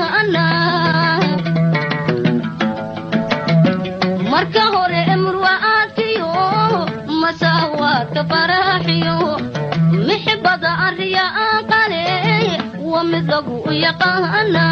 يقانا marka hore imru'aatiyo masawaadka faraxiyo mixbada ariya qale wa mid lagu yaqaana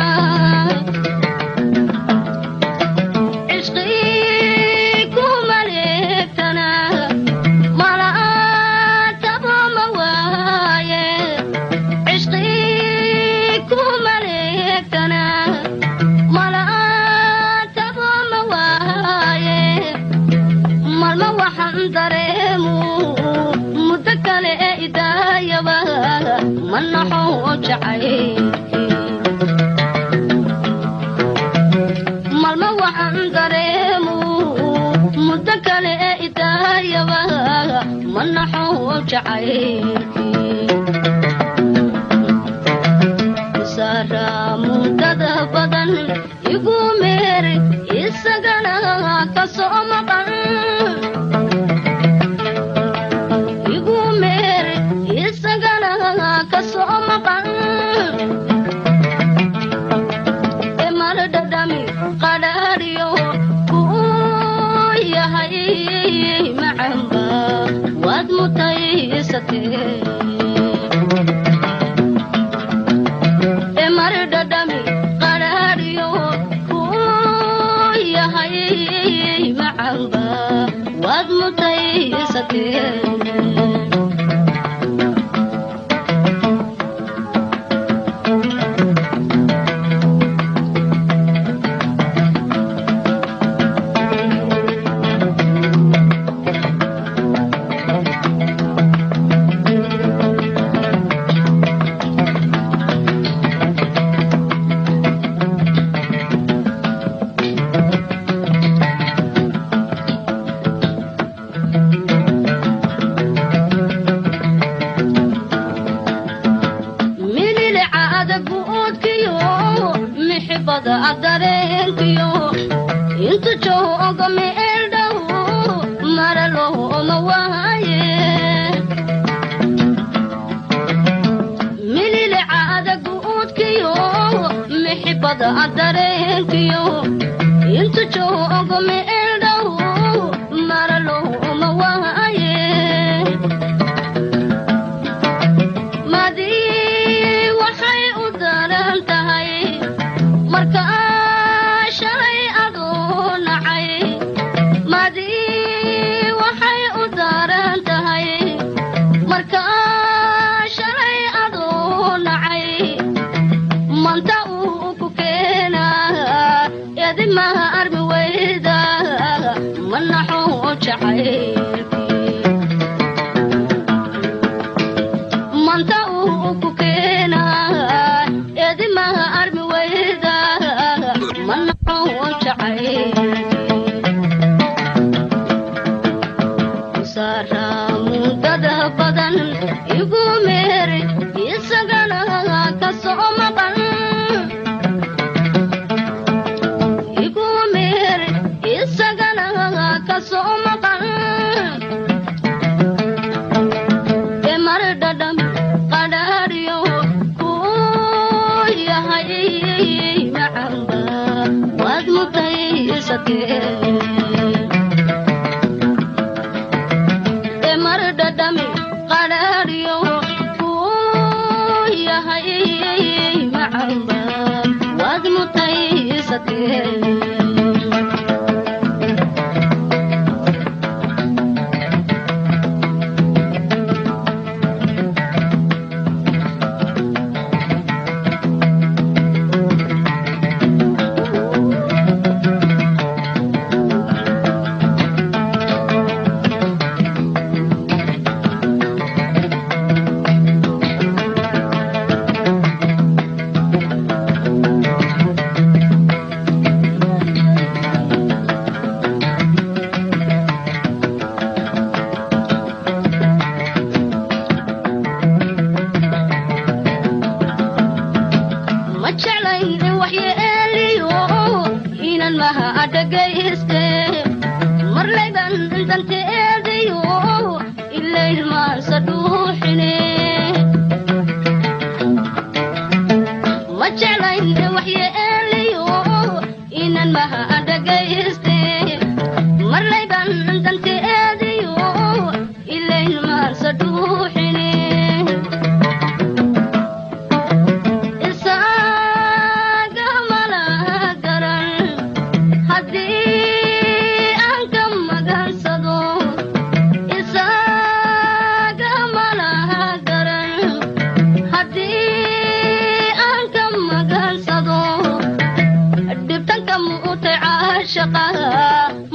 malma waxaan dareemo muddo kale ee idaayaba manaxo jacaylkii sara muddada badan igu meer isagana ka soo maqan igu meer isagana ka soo maqan Emaradami qaraariyo ku yahay macamba wad mutaysatee waxyeeliyo inan maha dhagayste marlayban danteediyo ilayn maansa dhuuxine isaga malaha garan haddii aan ka magansado isaga malaha garan haddii aan ka magansado dhibtanka muutay caashaqa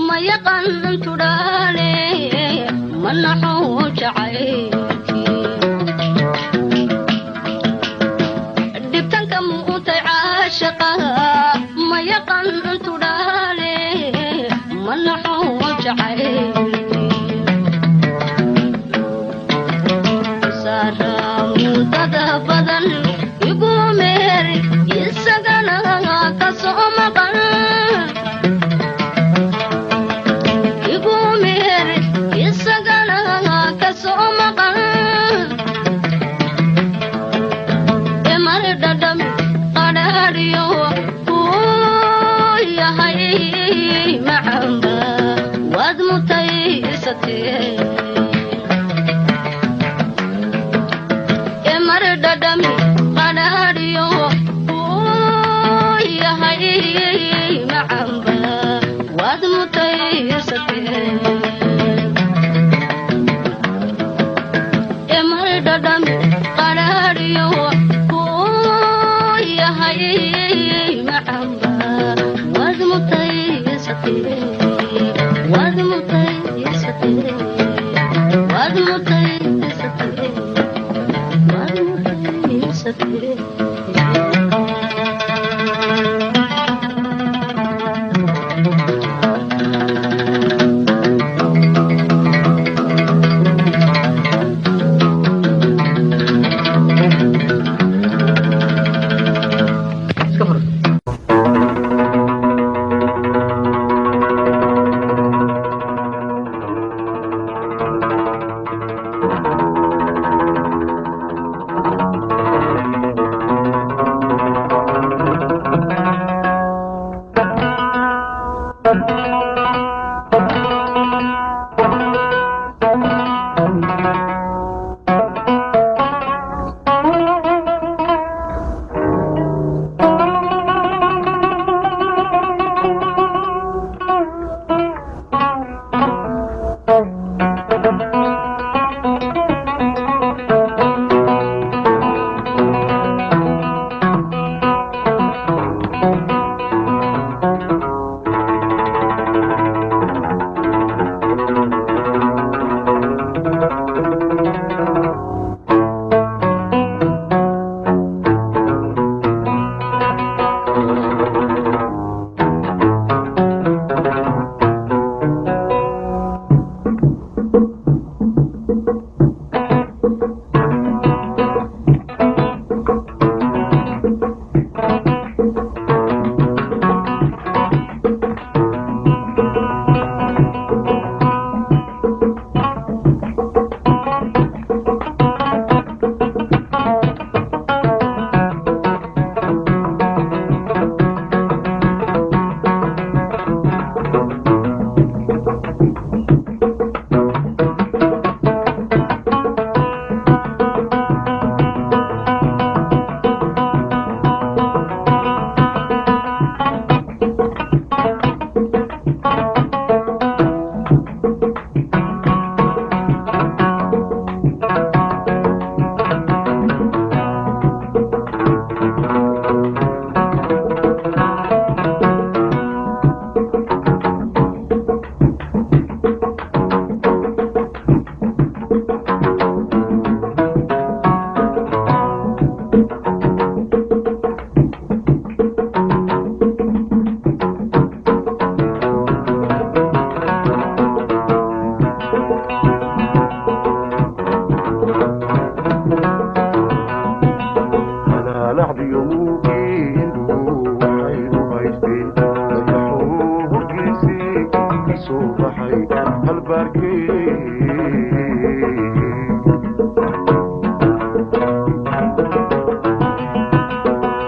ma yaqan tudhaale manaxuu jacaylkii dhibtanka muutay caashaqa ma yaqan tudhaale manaxuu jacaylkii saramudada badan igu meeri isagana ka soo maqan igu meeri isagana ka soo maqan emar dhadhami qadhaadhiyo kuu yahay macamba waad mutaysatee emar dhadhami qadhaadhiyo kuu yahay macamba waad mutaysatee emar dhadhami qadhaadhiyo kuu yahay macamba waad mutaysatee waad mutaysatee waad mutaysatee waad mutaysatee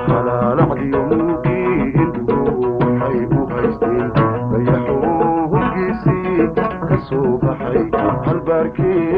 على لحظ يوم صبحي هالبركي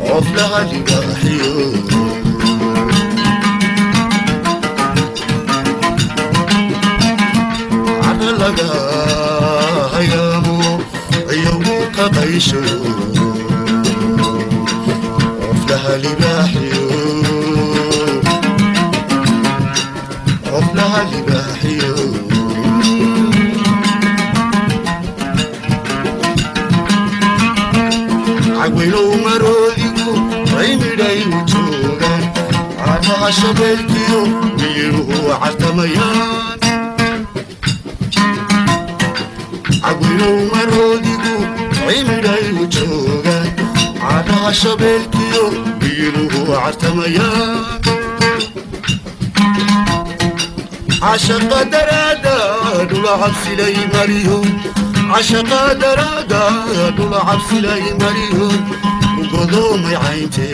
عفلها لباحيو على لقا هيامو عيوك قيشو عفلها لباحيو عفلها لباحيو عقلو مروديكو ريميداي وجوغان عطا شبيلكيو ميرو عالتميان عقلو مروديكو ريميداي وجوغان عطا شبيلكيو ميرو عالتميان عشق درادا دولا عبسي لي مريهم عشق درادا دولا عبسي لي مريهم وقضومي عينتي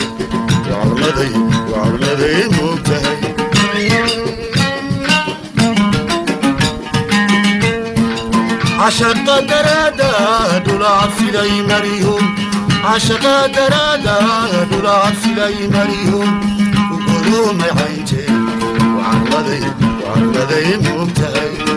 وعرمدي مبتهي عشق درادا دولا عبسي لي مريهم عشق درادا دولا عبسي لي مريهم وقضومي عينتي وعرمدي مبتهي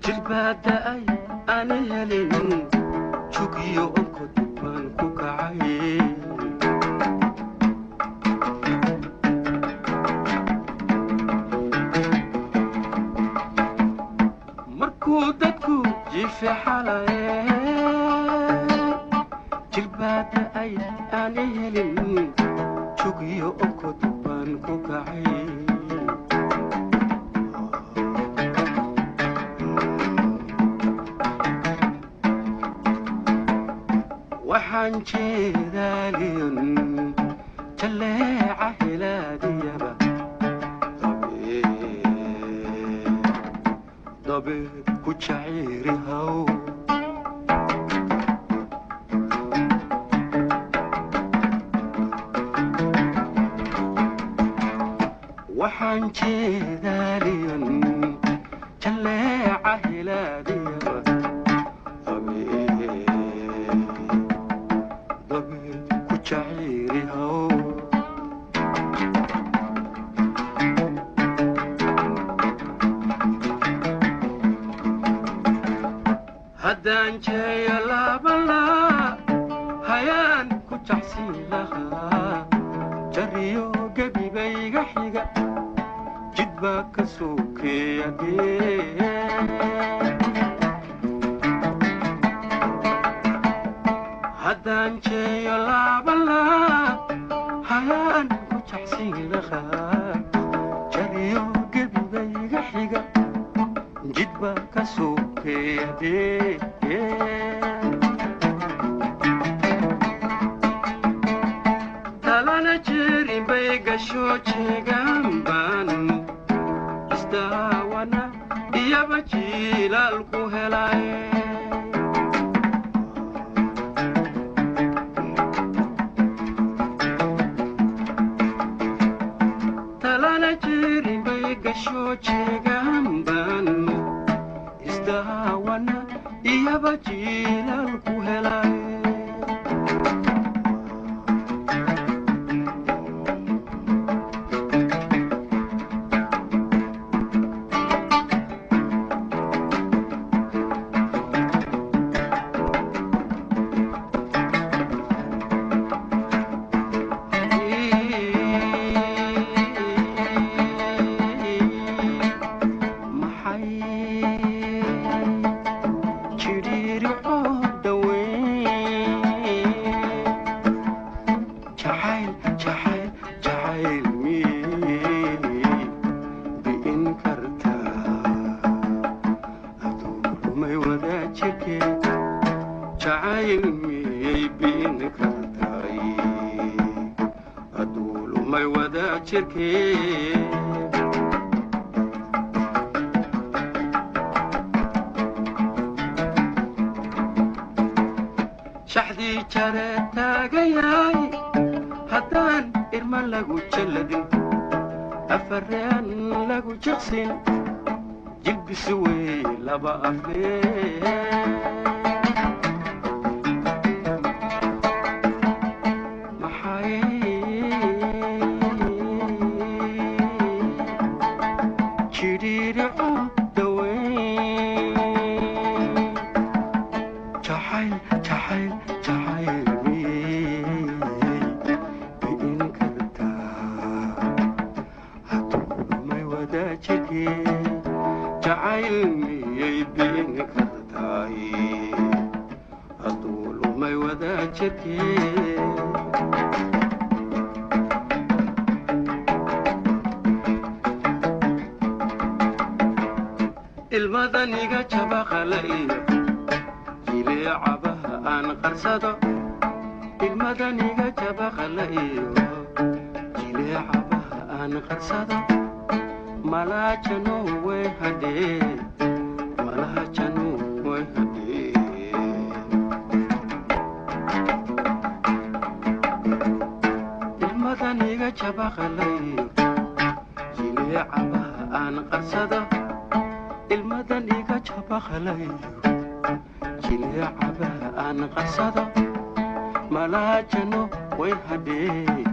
jilbaada ay aan helin jugiyo onkod baan ku kacay markuu dadku jiife xalaye jilbaada ay aan helin jugiyo onkod baan ku kacay waxaan jeedaaliyon jaleeca hilaadiyaba dabeed ku jaciirihaw waxaan jeedaaliyon jaleeca hilaadiyaba haddaan jeeyo laabalaa hayaan ku jacsin lahaa jariyo gebibayga xiga jid baa ka sokeeyadee haddaan jeeyo laabalaa hayaan ku jacsin lahaa jariyo gebibayga xiga jid baa ka sokeeyadee talana jeerin bay gasho jeegaan baan isdaawana iyaba jiilaal ku helay talana jeerin bay gasho jeegaan baan isdaawana iyaba jiilaal ku helay shaxdii jare taagayay haddaan irma lagu jalladin afareen lagu jaqsin jilbisi wey laba aflee ilmadaniga jabaqalayo jileecabaha aan qarsado ilmadaniga jabaqalayo jileecabaha aan qarsado malaajano way hadhee malaajano way hadhee ilmadaniga jabaqalayo jileecabaha aan qarsado ilmadaniga jabaqalayo jileecabaha aan qarsado malaajano way hadhee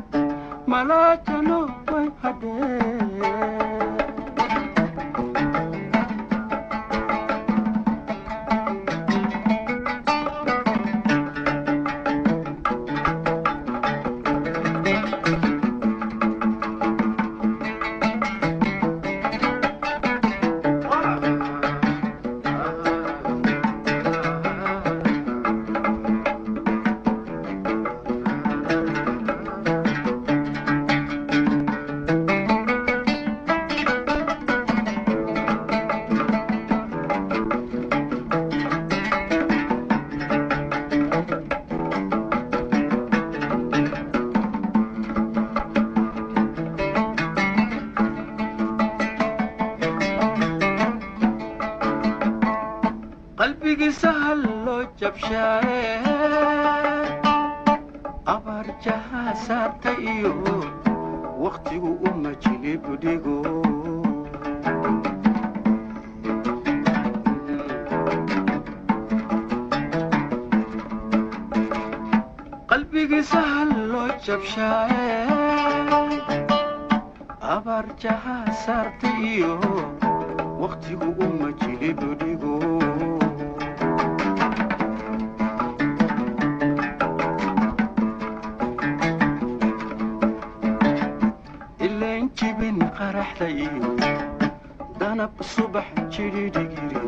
malaajano way hadhee qalbigii sahal loo jabshaaye abarjaha saarta iyo waqtigu uma jilibdhigo qalbigii sahal loo jabshaaye abarjaha saarta iyo waqtigu uma jilibdhigo jibin qaraxda iyo danab subax jiridhigiri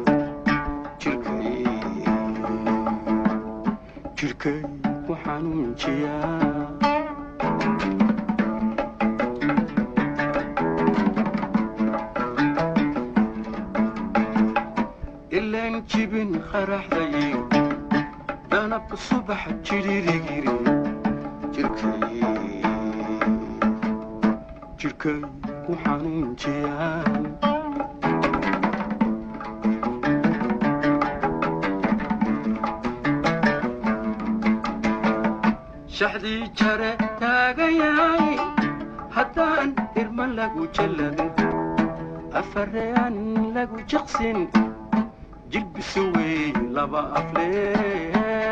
jirkay ku xanuunjiyaa ileen jibin qaraxda iyo danab subax jiridhigiri jirkay ku xanuunjiyaan shaxdii jare taagayaay haddaan irma lagu jalladin afareyaan lagu jiqsin jilbisu wey laba aflee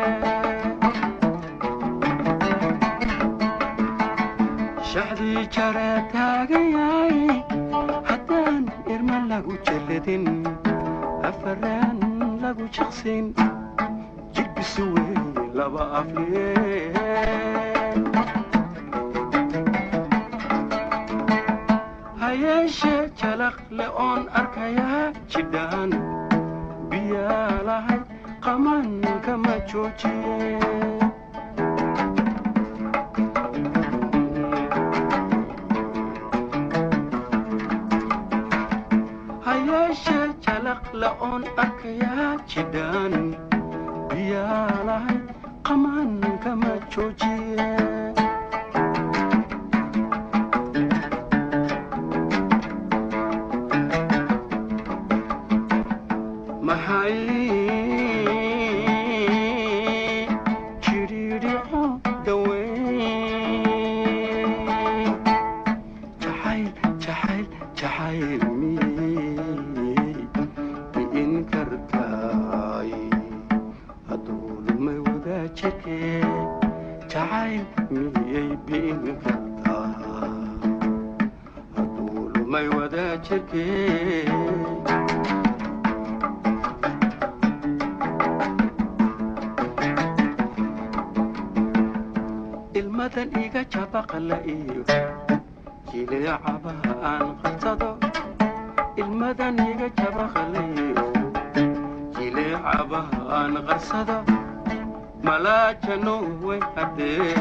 shaxdii jare taagayaay haddaan irma lagu jalladin afaraan lagu jiqsin jilbisu wey laba aflee hayeeshe jalaq le oon arkayaa jidhaan biyaa lahay qaman kama joojiye لأون أكيا جدان بيالاي قمان كما تشوجيه المدن إيجا جابق لإيو جيلي عبها أن قصدو المدن إيجا جابق لإيو جيلي عبها أن قصدو ملا جنو ويهدي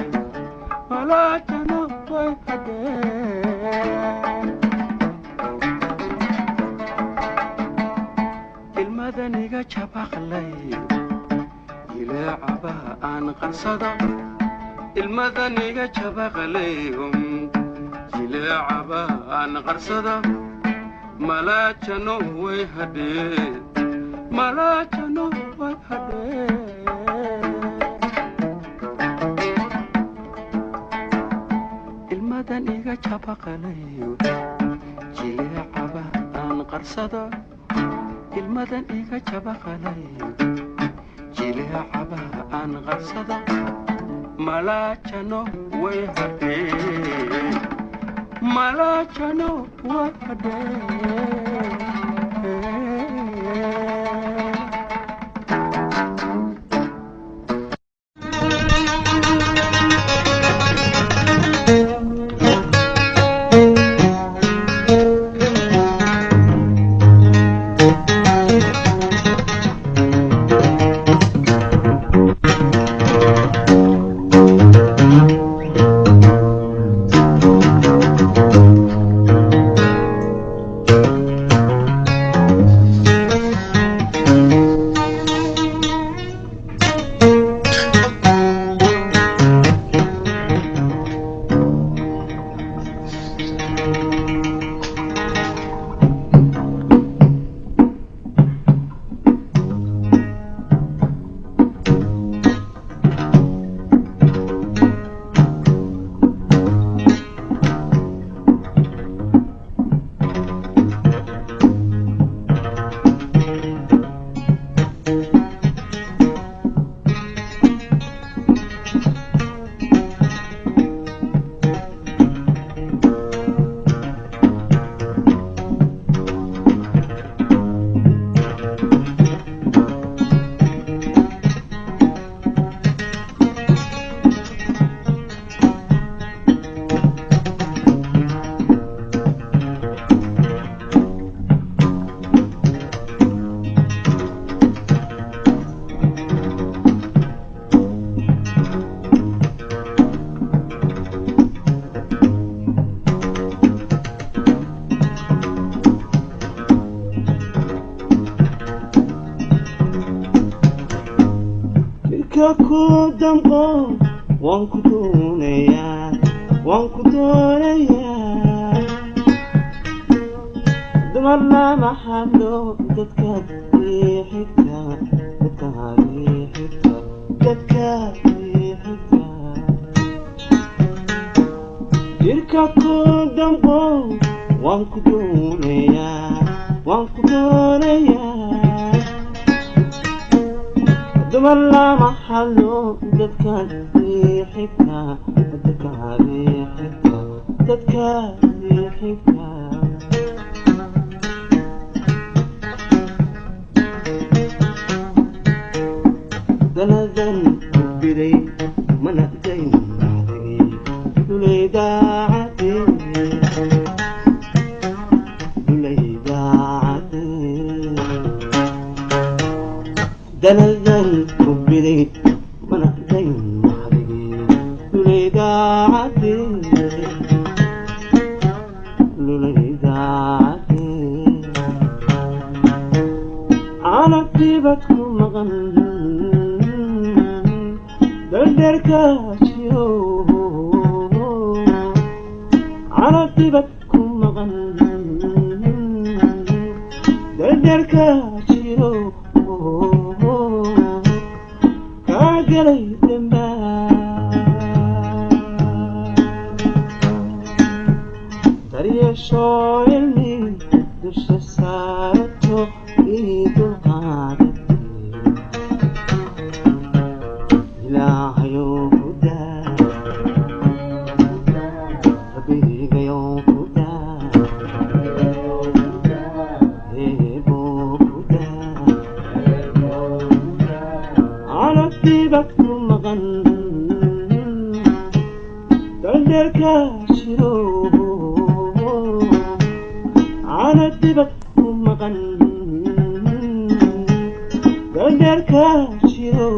ملا جنو ويهدي المدن إيجا جابق لإيو جيلي عبها أن قصدو المدنية جبق ليهم جلعبا عن غرصدا ملا جنو ويهدي ملا جنو ويهدي المدنية جبق ليهم جلعبا عن غرصدا المدنية جبق ليهم جلعبا عن غرصدا Malachano wehade Malachano wehade jirka ku damqo waan ku doonayaa dumar lama hadlo dadka ii xigta jirka ku damqo waan ku doonayaa dumar lama hadlo dadka ii xigta daladan biday mana dayn dulaydaacade daladan biday mana dayn dulaydaacade anagtibadku maqan dardarkaasiyo anagtibadku maqan dardarkaasiyo kaa galay dambaa daryeesho ilmi dusha saarato ii dulqaada anagtibadku maqan dardarkaasiyo anagtibadku maqan dardarkaasiyo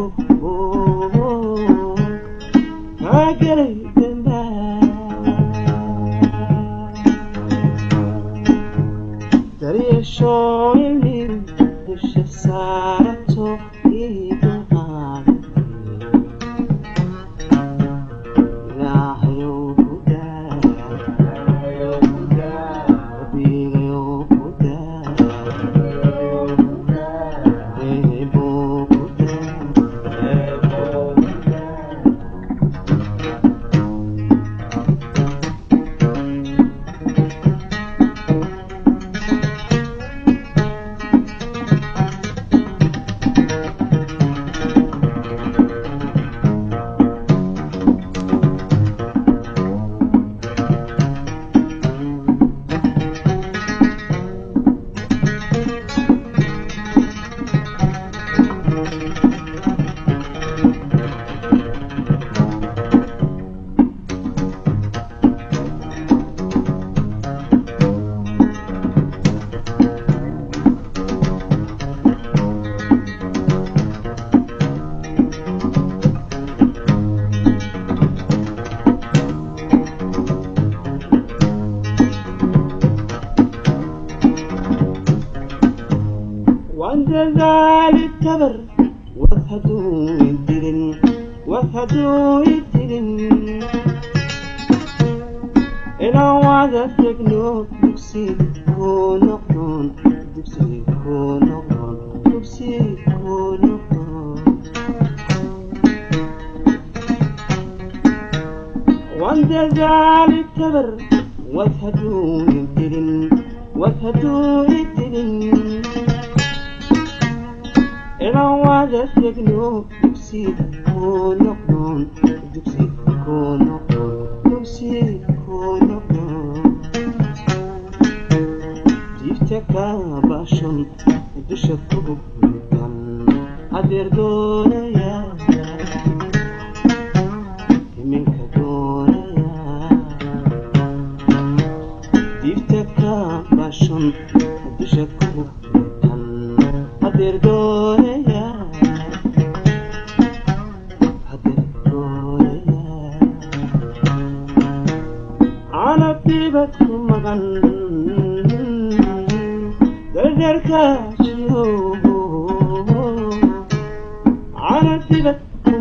kaa galay dambaa daryeesho ilmi dusha saarato ii dulqaada ilaahayow ku daa rabbigayow ku daa eebow ku daa وعند ذلك كبر وفهدوا يدرن إلى وعدت يقنو دكسي كونقون وعند ذلك كبر وفهدوا يدرن إلى وعدت يقنو دكسي كونقون جيفتك باشن دشك بكم أدير دونيا منك دونيا جيفتك باشن دشك بكم أدير دونيا أنا بيبتكم مغن دركاشيو أنا بيبتكم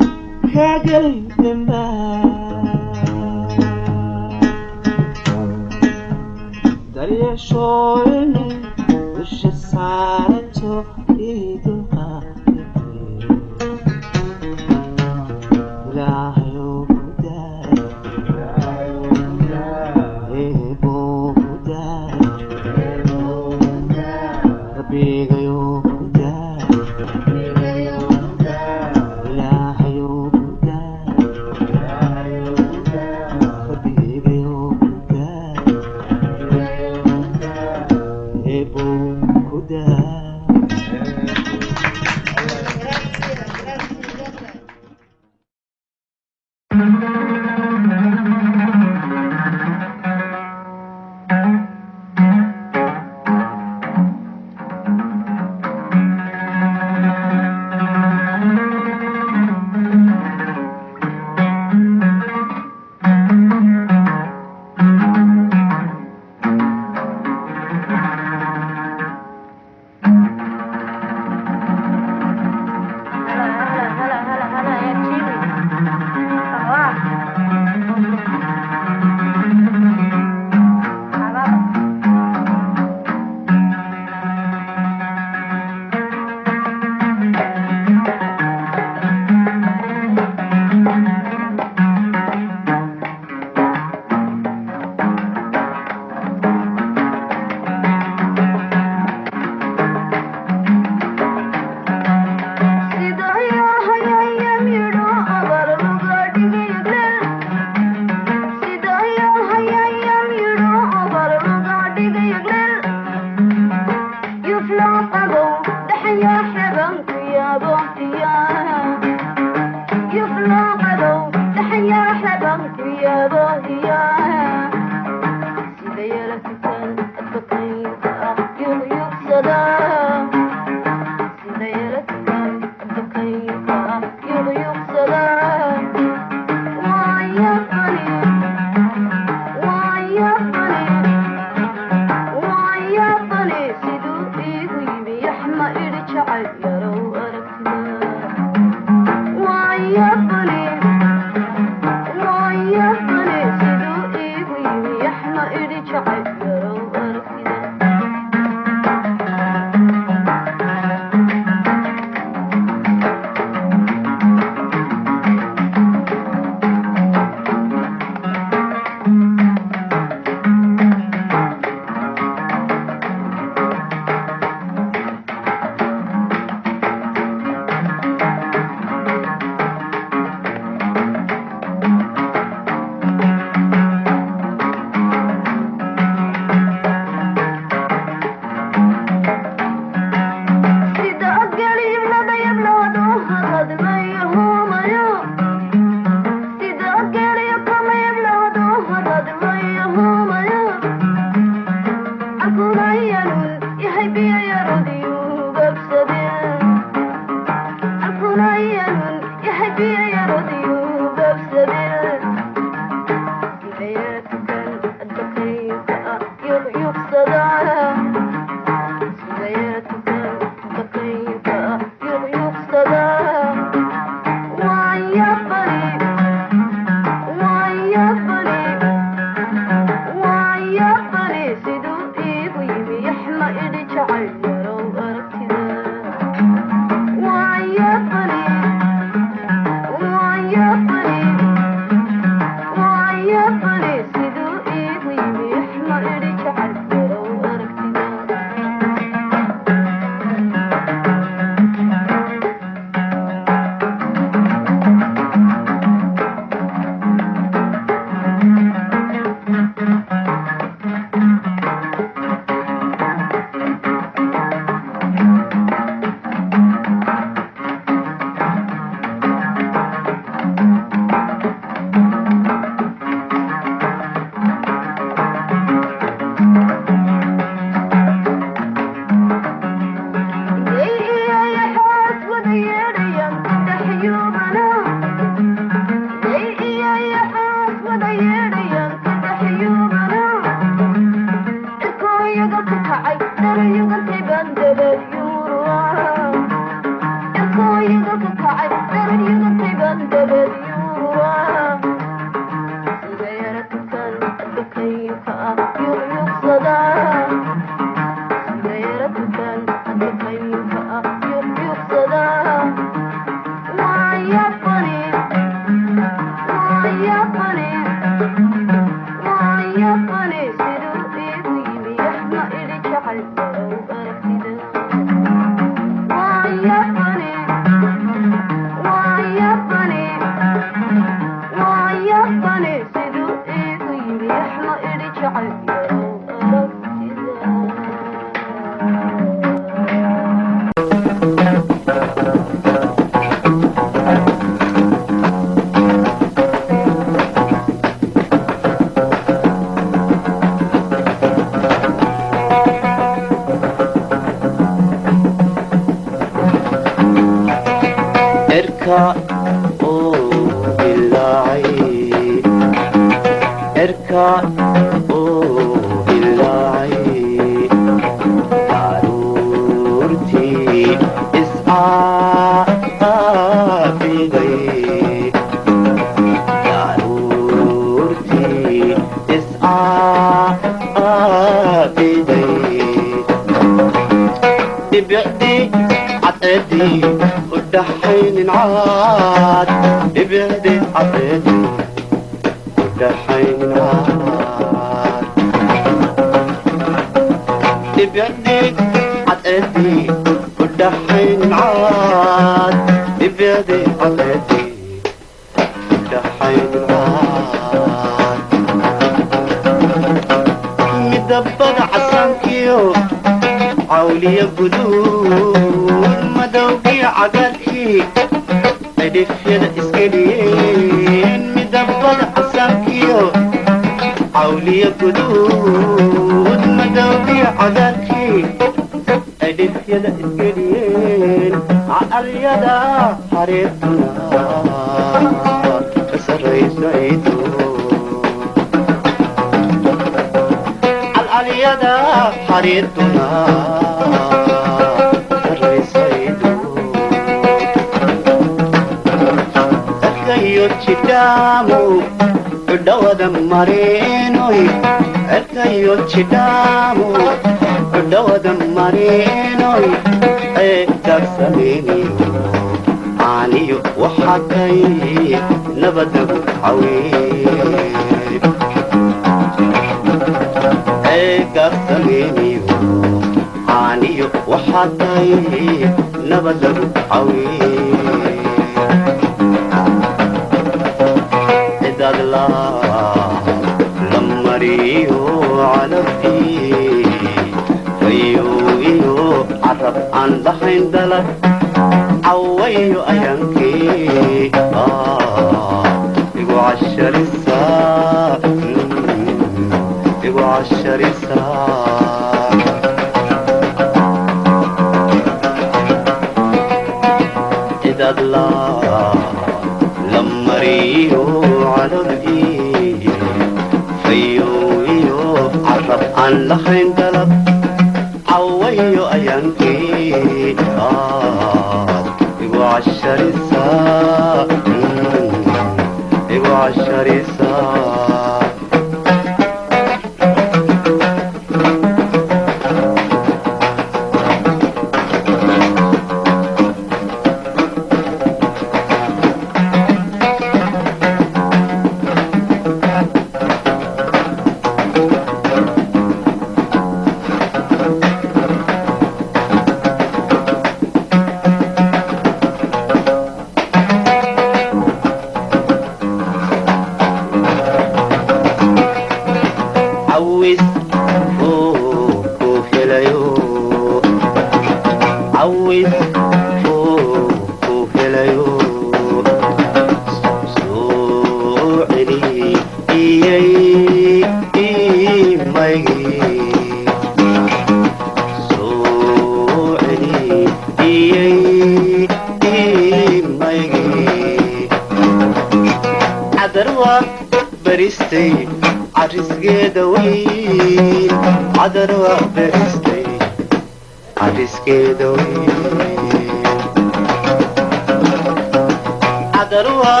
عذروها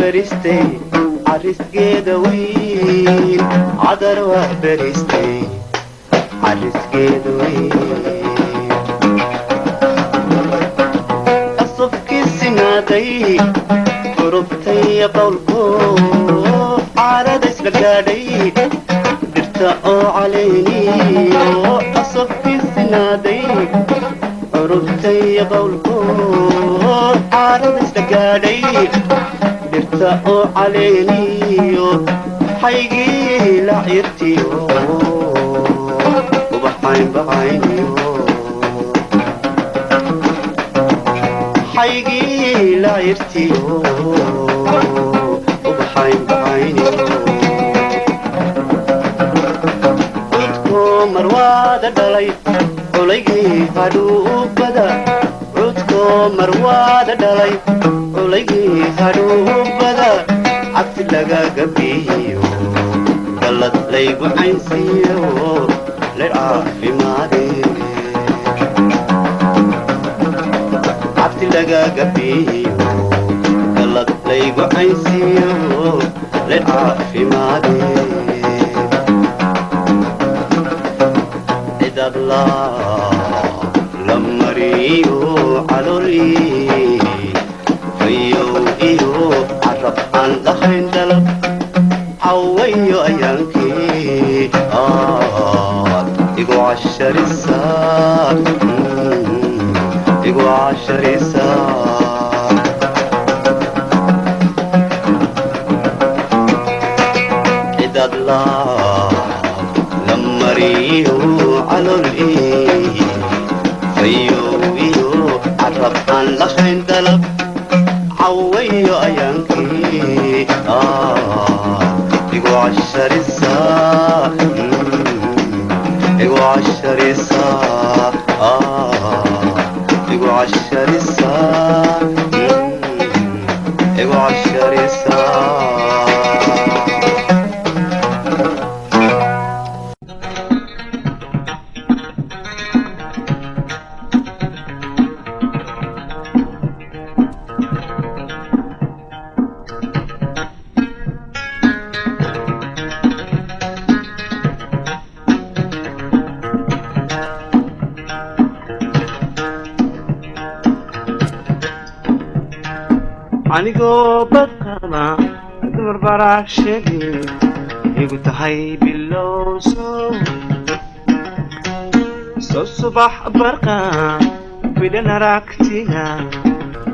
برستي عرست قيدوين عذروها برستي عرست قيدوين الصفك السنادي قربتي قولكو عرد اسلقادي درتاء عليني الصفك السنادي قربتي قولكو عرد اسلقادي درتاء عليني حيقي لعيرتي وبحين بعيني حيقي لعيرتي وبحين بعيني عدكم مرواد دلي وليقي هدوب بدا عدكم مرواد دلي وليقي هدوب بدا عبت لقا قبيو قلت ليقو عينسيو للعافي مادي عبت لقا قبيو قلت ليقو عينسيو للعافي مادي إذا الله لما ريو علولي فيو إيو عرب عن لخين دلب عويو أيانكي إيقو عشر الساق إيقو عشر الساق إذا الله لما ريو على الإيه فيو إيو عرب عن لخين دلب عويو أيانكي إيقو عشر الساق إيقو عشر الساق إيقو عشر الساق إيقو عشر الساق anigoo badqaba dumar barax sheegi igu tahay bilow soo subax barqa bidhan aragtiga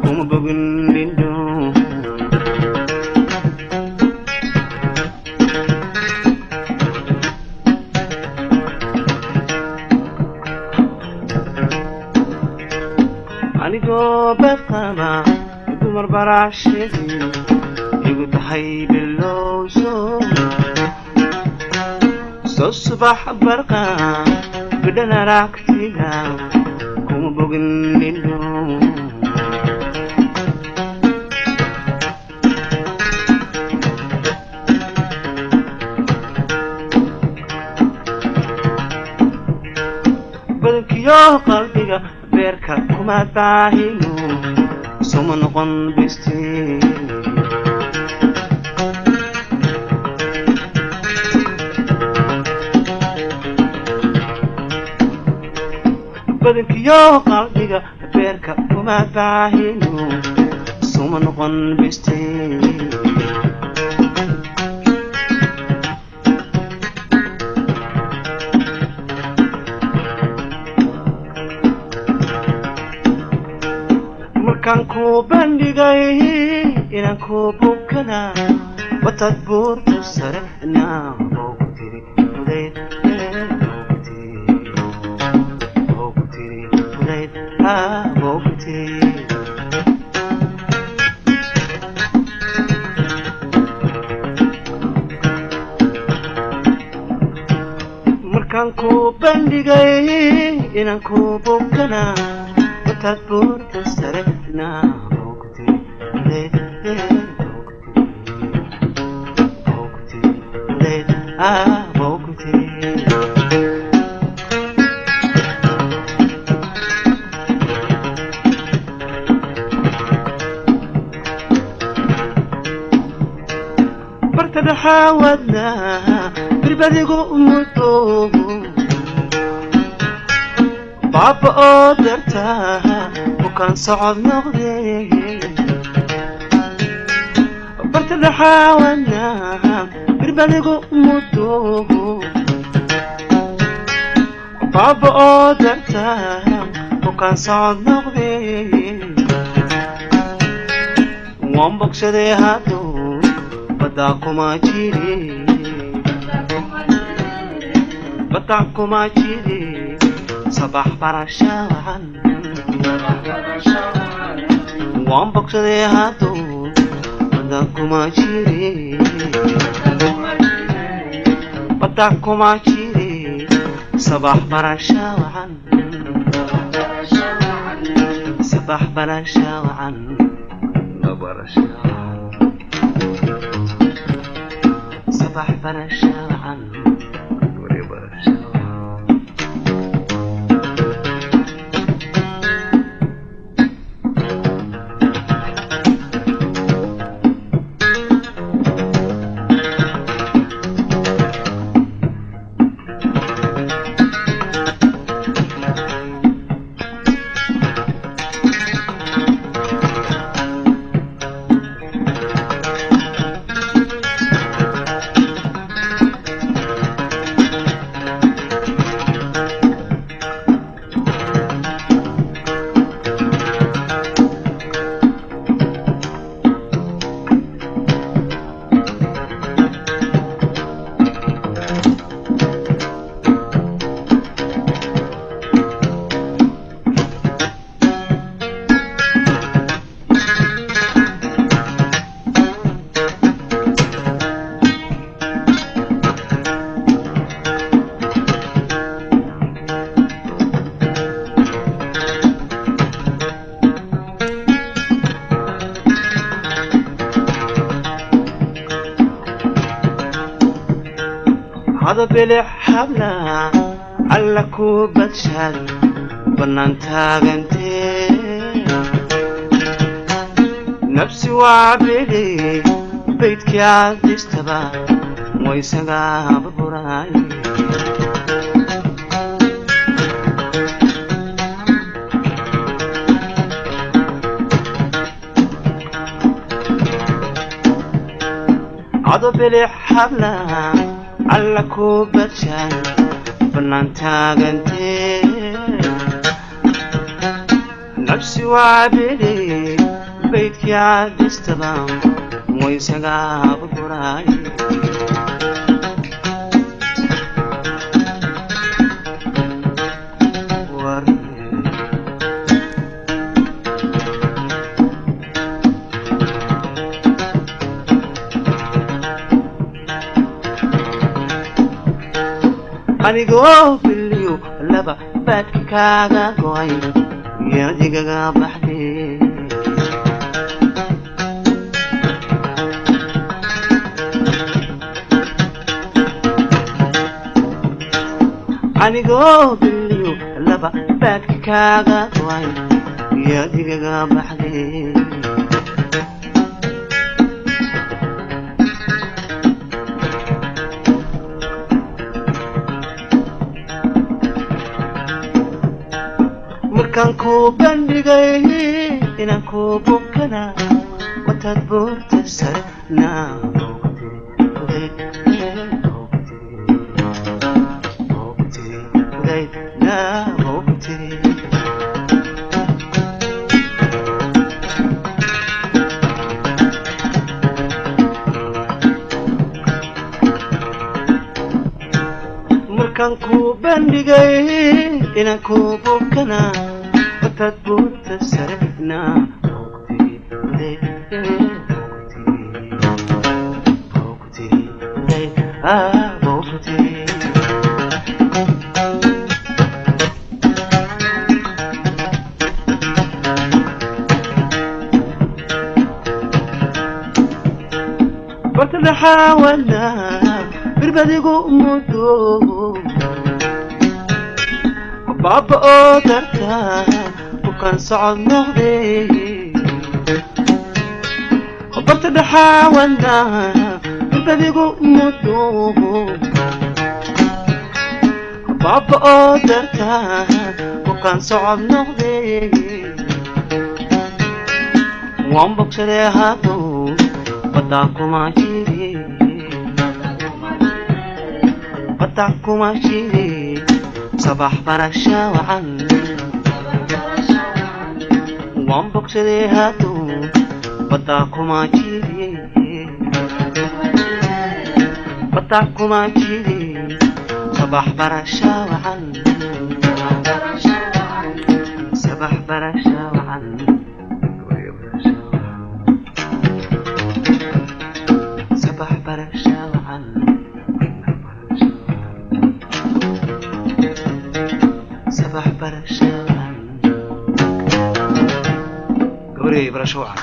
kuma bogin lindho anigoo badqaba dumar barax sheegi igu tahay bilow soo subax barqa bidhan aragtiga kuma bogin lindho badankiyo qalbiga beerka kuma daahino soma noqon bisti badankiyo qalbiga beerka kuma daahino soma noqon bisti markaan ku bandhigay inaan ku bukana watad buurtu sare naaboogu tiri fudayd boogu tiri fudayd boogu tiri markaan ku bandhigay inaan ku bukana watad buurtu sare naaboogu tiri fudayd boogu tiri fudayd boogu tiri برتد حاولنا بربديقو مدو بابا قدرتها وكان صعب نغضي برتد حاولنا بربديقو مدو بابا قدرتها وكان صعب نغضي وان بقصدي هاتو بداكو ما جيري بداكو ما جيري صباح برشاوان وان بقصدي هاتو بداكو ما جيري بداكو ما جيري صباح برشاوان صباح برشاوان صباح برشاوان هذا بلع حبلا على كوبة شال بنان تاغنتي نفسي وعبلي بيتك يا ديستبا ويسقى ببراي هذا بلع حبلا على كوبة شاي بنان تاغنتي نفسي وعبلي بيتك يا ديستبا ويسقى ببراي anigoo biliyo laba baadka kaaga go'ay yaad igaga baxday anigoo biliyo laba baadka kaaga go'ay yaad igaga baxday markaan ku bandhigay inaan ku bukana wataad buurta sare markaan ku bandhigay inaan ku bukana تثبت سرنا برتد حاولنا بربديقو مدو بابا قدرتها وكان صعب نغضي برتد حاولنا badigu mudo baba odarta bukan socod noqday wan bogsade hado bada kuma jiri bada kuma jiri sabax barasha wacan wan bogsade hado bada kuma jiri bada kuma jiri صباح برشا وعن صباح برشا وعن صباح برشا وعن صباح برشا وعن قوري برشا وعن